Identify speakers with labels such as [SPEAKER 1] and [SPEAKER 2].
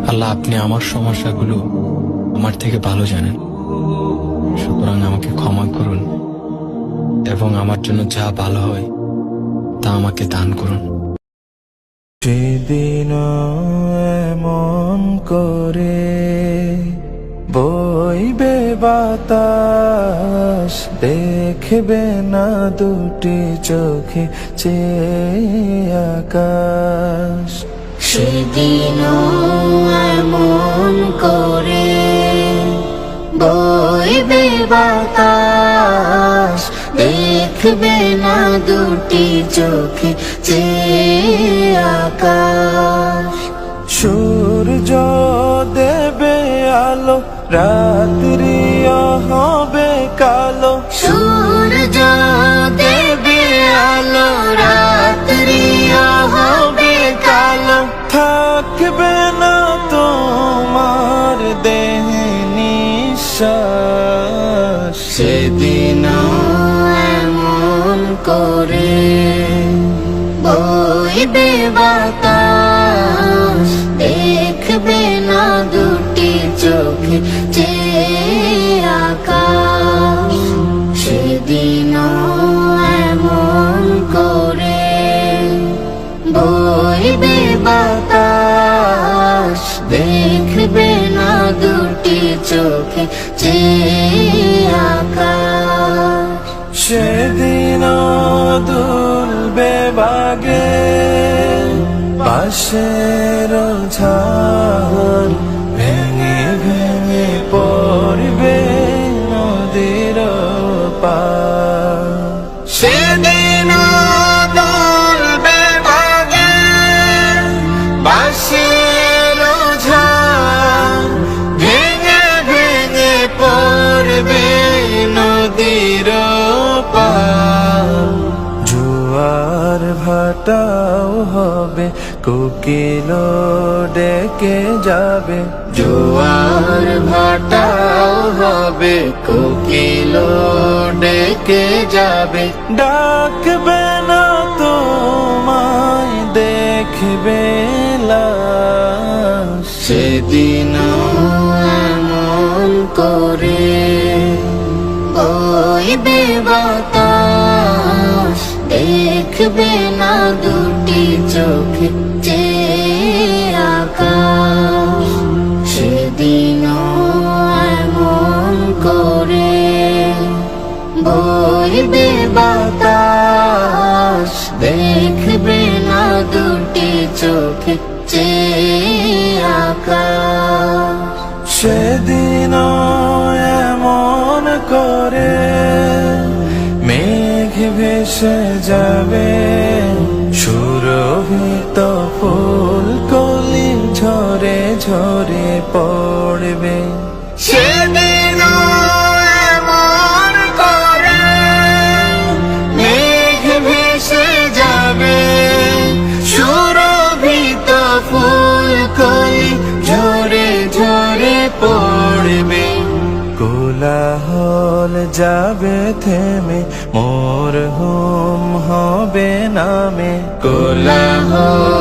[SPEAKER 1] আল্লাহ, আপনি আমার সমস্যাগুলো আমার থেকে ভালো জানেন, সুতরাং আমাকে ক্ষমা করুন এবং আমার জন্য যা ভালো হয় তা আমাকে দান করুন।
[SPEAKER 2] সেদিন এমন করে বইবে বাতাস, দেখবে না দুটি চোখে চেয়ে আকাশ।
[SPEAKER 3] সেদিন এমন করে বইবে বাতাস, দেখবে না দুটি চোখে চেয়ে আকাশ।
[SPEAKER 2] সূর্য দেবে আলো, রাত্রিও হবে কালো।
[SPEAKER 3] সূর্য দেবে আলো, রাত্রিও হবে কালো।
[SPEAKER 2] থাকবে না তোমার দেহে নিঃশ্বাস।
[SPEAKER 3] সেদিন এমন করে বইবে বাতাস, দেখবে না দুটি চোখে চেয়ে আকাশ। সেদিন এমন করে বইবে বাতাস, দেখবে না দুটি চোখে চেয়ে আকাশ।
[SPEAKER 2] সেদিন দুলবে বাগে বাঁশের ঝাড়, ভেঙে ভেঙে পড়বে নদীর পার।
[SPEAKER 3] সেদিন দুলবে বাগে বাঁশের ঝাড়, ভেঙে ভেঙে পড়বে নদীর পার।
[SPEAKER 2] জোয়ার ভাটাও হবে, কোকিল ডেকে যাবে।
[SPEAKER 3] জোয়ার ভাটাও হবে, কোকিল ডেকে যাবে।
[SPEAKER 2] ডাকবে না তোমায়, দেখবে লাশ।
[SPEAKER 3] সেদিন এমন করে বইবে বাতাস, দেখবে না দুটি চোখে চেয়ে আকাশ। সেদিন এমন করে বইবে বাতাস, দেখবে না দুটি চোখে চেয়ে আকাশ।
[SPEAKER 2] সেদিন এমন করে মেঘ ভেসে যাবে, সুরভিত ফুল কলি ঝরে ঝরে পড়বে।
[SPEAKER 3] সেদিন এমন করে মেঘ ভেসে যাবে, সুরভিত ফুল কলি ঝরে ঝরে পড়বে।
[SPEAKER 2] কোলাহল যাবে থেমে, মোর হুম হবে নামে।
[SPEAKER 3] কোলাহল